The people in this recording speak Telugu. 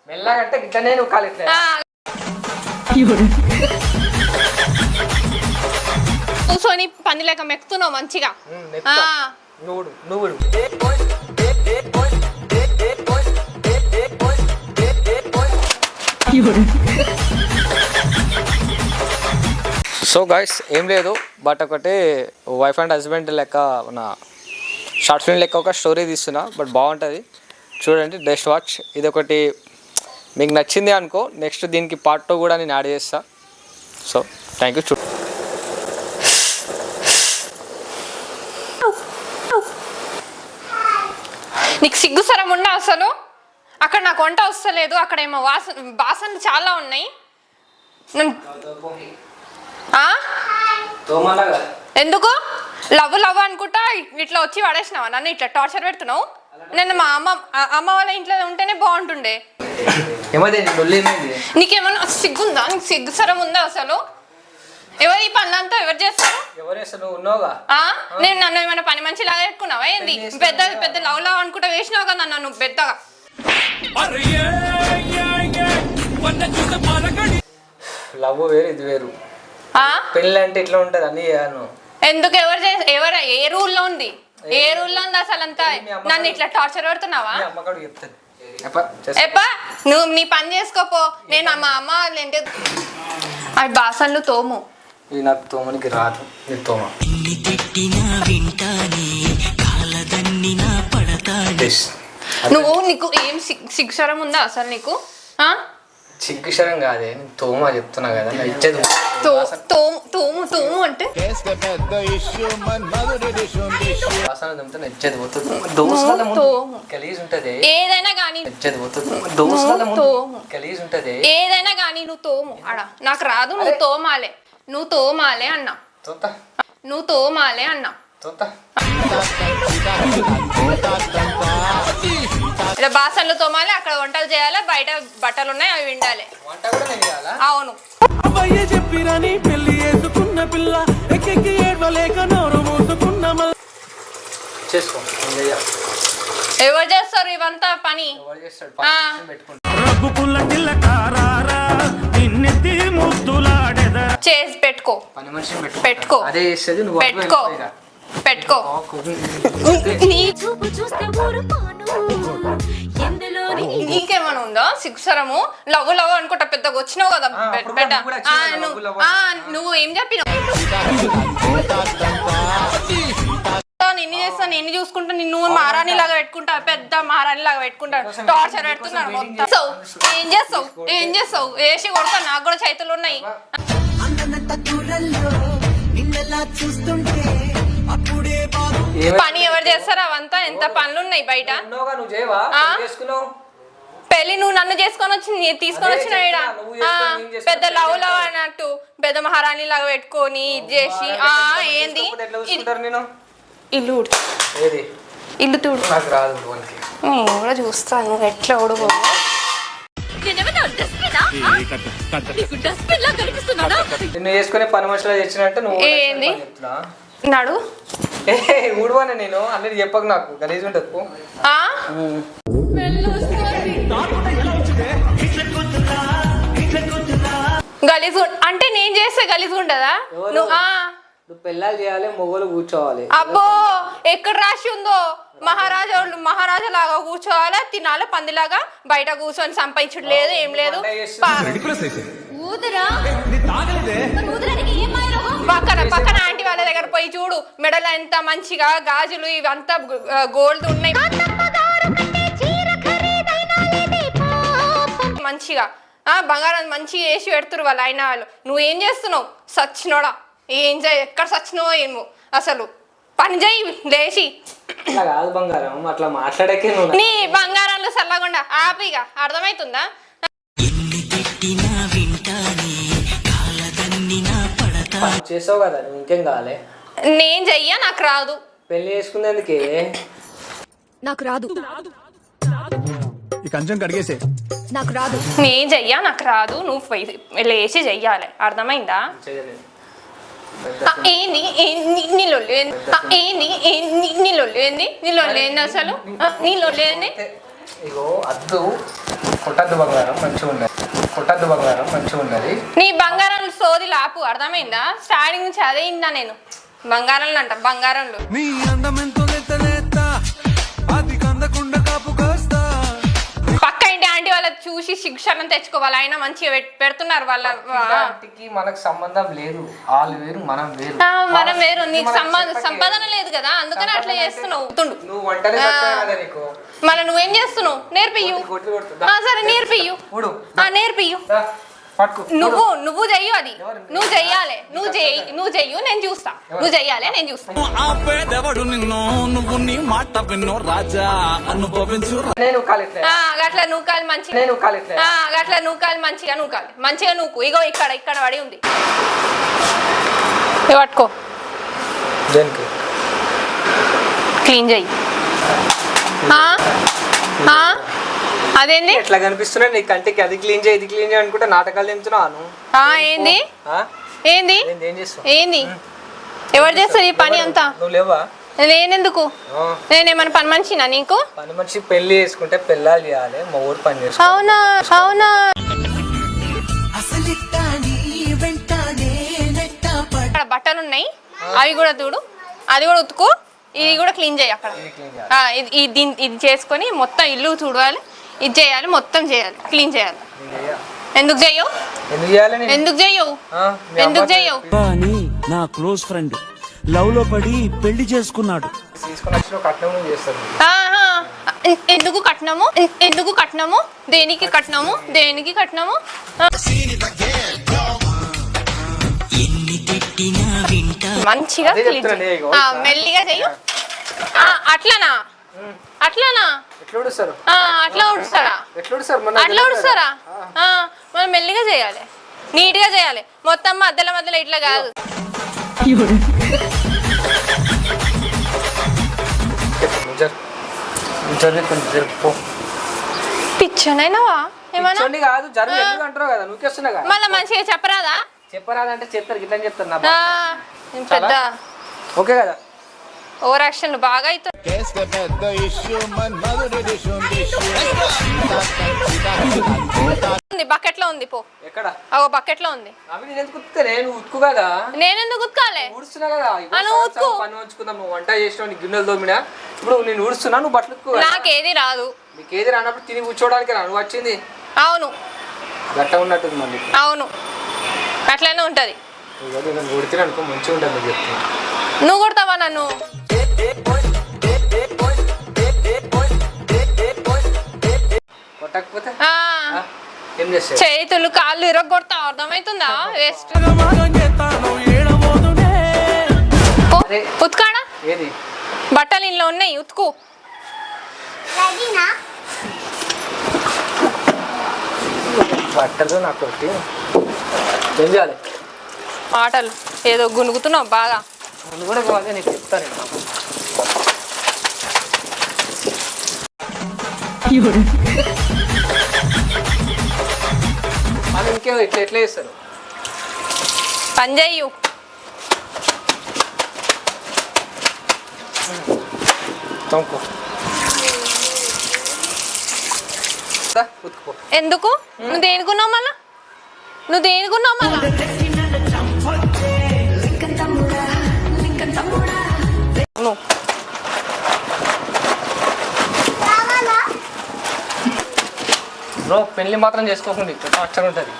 మెల్లగా అంటే ఇట్లనే నువ్వు కాలు ఇట్లా కూర్చొని పంది లేక మెక్కుతున్నావు మంచిగా. నువ్వు సో గాయ్స్ ఏం లేదు బట్ ఒకటి వైఫ్ అండ్ హస్బెండ్ లెక్క మన షార్ట్ ఫిల్మ్ లెక్క ఒక స్టోరీ తీస్తున్నా బట్ బాగుంటుంది చూడండి జస్ట్ వాచ్. ఇది ఒకటి మీకు నచ్చింది అనుకో నెక్స్ట్ దీనికి పార్ట్ 2 కూడా నేను యాడ్ చేస్తా. So thank you. నీకు సిగ్గు సరం ఉండా అసలు? అక్కడ నాకు వంట వస్తలేదు, అక్కడ ఏమో బాసనలు చాలా ఉన్నాయి. ఎందుకు లవ్ లవ్ అనుకుంటా ఇట్లా వచ్చి పడేసినావా నన్ను? ఇట్లా టార్చర్ పెడుతున్నావు. నేను మా అమ్మ వాళ్ళ ఇంట్లో ఉంటేనే బాగుంటుండే. నీకేమన్నా సిగ్గుందా? నీకు సిగ్గు సరం ఉందా అసలు? ఎవరు ఈ పనులంతా ఎవరు చేస్తారు? నేను నన్ను ఏమైనా పని మంచి లాగా పెట్టుకున్నావా ఏంది? పెద్ద పెద్ద లవ్ లవ్ అనుకుంటా వేసినావు కదా నన్ను పెద్దగా. లవ్ వేరు ఇది వేరు. పెళ్ళి అంటే ఇట్లా ఉంటది అన్ని. ఎందుకు ఎవరు ఏ రూల్లో ఉంది? ఏ రూల్లో ఉంది అసలు అంతా? నన్ను ఇట్లా టార్చర్ పెడుతున్నావా? నువ్వు నీ పని చేసుకోపో. నేను మా అమ్మ ఏంటి అవి బాసన్లు తోము. నాకు తోమనికి రాదు. నువ్వు నీకు ఏం సిగ్గుసరం ఉందా అసలు నీకు? సిగ్గుసరం కాదే తోమ చెప్తున్నా కదా. తోము తోము అంటే ఏదైనా కానీ ఏదైనా కానీ నువ్వు తోము ఆడ. నాకు రాదు. నువ్వు తోమాలే అన్నా. నువ్వు తోమాలే అన్నా. ఇలా బాసన్లు తోమాలి, అక్కడ వంటలు చేయాలి, బయట బట్టలు ఉన్నాయి అవి విండాలి. అవును. ఎవరు చేస్తారు ఇవంతా పని? చేసి పెట్టుకో పెట్టుకో పెట్టుకో పెట్టుకో. ఇంకేమైనా ఉందా సిగ్గుసరము? లవ్ లవ్ అనుకుంటా పెద్దగా వచ్చినావు కదా బిడ్డ. నువ్వు ఏం చెప్పినావు? ఎన్ని చేస్తాను, ఎన్ని చూసుకుంటా, నిన్ను మహారాణి లాగా పెట్టుకుంటా, పెద్ద మహారాణి లాగా పెట్టుకుంటా. టార్చర్ పెడుతున్నాను మొత్తం. ఏం చేస్తావు? వేసి కొడతా. నాకు కూడా చేతులు ఉన్నాయి. పని ఎవరు చేస్తారు? అవంతా ఎంత పనులు ఉన్నాయి బయట. పెళ్లి నువ్వు నన్ను చేసుకొని వచ్చి తీసుకొని వచ్చిన పెద్ద లవ్ లవ్ అన్నట్టు పెద్ద మహారాణి లాగా పెట్టుకొని ఇది చేసి ఏంది ఇల్లు ఇల్లు తూడు. నేను కూడా చూస్తాను ఎట్లా ఉడుగు. ఏంది నాడు ఊడవానే నేను అన్నీ చెప్పక నాకు గలీజ్ ఉంటుంది. గలీజ్ అంటే నేను చేస్తే గలీజ్ ఉంటదా? నువ్వు పెళ్ళాలు చేయాలి, మొగలు కూర్చోవాలి. అబ్బో ఎక్కడ రాసి ఉందో? మహారాజా లాగా కూర్చోవాలి, తినాలి పందిలాగా. బయట కూర్చొని సంపాదించుడు లేదు, ఏం లేదు. పక్కన ఆంటీ వాళ్ళ దగ్గర పోయి చూడు, మెడలు ఎంత మంచిగా గాజులు ఇవంతా గోల్డ్ ఉన్నాయి మంచిగా. బంగారం మంచిగా వేసి పెడుతురు వాళ్ళ ఆయన వాళ్ళు. నువ్వేం చేస్తున్నావు? సచ్చినోడా ఏం చేయ ఎక్కడ సచ్చినవో ఏమో అసలు. పని చేయి లేచి. నీ బంగారంలో చల్లకుండా ఆపిగా. అర్థమవుతుందా? చేసావు కదా, ఇంకేం కావాలి? నేను చెయ్యా, నాకు రాదు. పెళ్లి చేసుకునేందుకే నాకు రాదు. నాకు రాదు. నేను చెయ్యా, నాకు రాదు. నువ్వు లేచి చెయ్యాలి. అర్థమైందా? ఏంది నీళ్ళు ఏంది నీళ్ళు ఏంది నీళ్ళు ఏంది అసలు నీళ్ళు ఏంది? ఇగో అద్దు కొట్టద్దు బంగారం మంచిగా ఉన్నది. కొట్టద్దు బంగారం మంచిగా ఉన్నది. నీ బంగారం సోది లాపు అర్థమైందా? స్టార్టింగ్ నుంచి అదే ఇందా నేను బంగారంలో అంట బంగారంలో. నీ అందమెంతో నెత్తనేత్తా అది కందకుండా కాపు కాస్తా. పక్క ఇంటి ఆంటీ వాళ్ళ చూసి శిక్షణ తెచ్చుకోవాలి. అయినా మంచిగా పెడుతున్నారు వాళ్ళ. ఇంటికి మనకు సంబంధం లేదు. వాళ్ళు వేరు మనం వేరు. మనం వేరు. నీకు సంపాదన లేదు కదా, అందుకని అట్లా చేస్తున్నావు. నువ్వు వంటనే కదా నీకు. మళ్ళీ నువ్వేం చేస్తున్నావు? నేర్పియ్యు. సరే నేర్పియ్యు. నేర్పియ్యు. నువ్వు చెయ్యు. అది నువ్వు చెయ్యాలి. నువ్వు చెయ్యు, నేను చూస్తా. నువ్వు చెయ్యాలి, నేను చూస్తా. ఆపేదెవడు నిన్ను, నువ్వు నీ మాట విన్నో రాజా అనుభవించు. గట్ల నూకాలి మంచిగా. గట్ల నూకాలి మంచిగా. మంచిగా నూకు. ఇగో ఇక్కడ పడి ఉంది. పట్టుకో. క్లీన్ చెయ్యి. అదేంది ఎట్లా కనిపిస్తున్నా నీ కంటికి? అది క్లీన్ చేయి, ఇది క్లీన్ చేయి అనుకుంటే నాటకాలు తింటున్నాను. ఏంది ఏంది ఏం చేస్తావు? ఏంది? ఎవరు చేస్తారు ఈ పని అంతా? నువ్వు లేవా? నేనెందుకు? నేనేమన్నా పని మనిషినా నీకు? పని మనిషి పెళ్లి చేసుకుంటే పెళ్ళాలు చేయాలి, మా ఊరు పని చేసుకో. అవునా అక్కడ బట్టలు ఉన్నాయి, అవి కూడా చూడు. అది కూడా ఉతుకు. ఇది కూడా క్లీన్ చేయి అక్కడ. ఇది చేసుకొని మొత్తం ఇల్లు చూడాలి, ఇది చేయాలి, మొత్తం చేయాలి, క్లీన్ చేయాలి. ఎందుకు చెయ్యవు? ఎందుకు చెయ్యవు? కానీ నా క్లోజ్ ఫ్రెండ్ లవ్ లో పడి పెళ్లి చేసుకున్నాడు. ఎందుకు కట్నము? దేనికి కట్నము? మంచిగా మెల్లిగా చెయ్యు. అట్లానా? అట్లా ఉడుస్తారా? మనం మెల్లిగా చేయాలి, నీట్ గా చేయాలి. మొత్తం మధ్యలో ఇట్లా కాదు. పిచ్చనైనావా? ఏమన్నా మళ్ళీ మంచిగా చెప్పరాదా? చెప్పరాదంటే చెప్తారు, ఇట్లా చెప్తారు. పెద్ద ఓకే కదా? ఓవర్ యాక్షన్ బాగా అవుతుంది. బకెట్ లో ఉంది. పో. ఎక్కడ? బకెట్ లో ఉంది. నేను ఉతుకు కదా. నేనెందుకు ఉతకాలి? ఊడుస్తున్నా కదా. పని ఉంచుకుందాం. నువ్వు వంట చేసినావు, నీ గిన్నెలు తోమినా. ఇప్పుడు నేను ఊడుస్తున్నా, నువ్వు బట్టలు ఉతుకు. నాకేది రాదు. నీకేది రానప్పుడు తిని కూర్చోడానికి రా. నువ్వు వచ్చింది. అవును, గట్ట ఉన్నట్టుంది మళ్ళీ. అవును, అట్లనే ఉంటది. నేను కొడితే అనుకో మంచిగా ఉంటుంది. నువ్వు చెప్తున్నా. నువ్వు కొడతావా నన్ను? కొట్టకపోతే ఏం చేస్తా? చేతులు కాళ్ళు ఇరగొడతావు, అర్థమవుతుందా? వేస్ట్. ఉతుకాడా? ఏది? బట్టలు ఇంట్లో ఉన్నాయి, ఉతుకు. బట్టలు నాకు ఏం చేయాలి? మాటలు ఏదో గునుగుతున్నావు బాగా. ముందు కూడా బాగా నీకు చెప్తాను. అది ఇంకేమో ఎట్లా చేస్తారు? పని చెయ్యు. తొంకు. ఉతుకుపో. ఎందుకు? నువ్వు దేనికున్నావు మళ్ళా? బ్రో పెళ్లి మాత్రం చేసుకోకుండా టార్చర్ ఉంటుంది.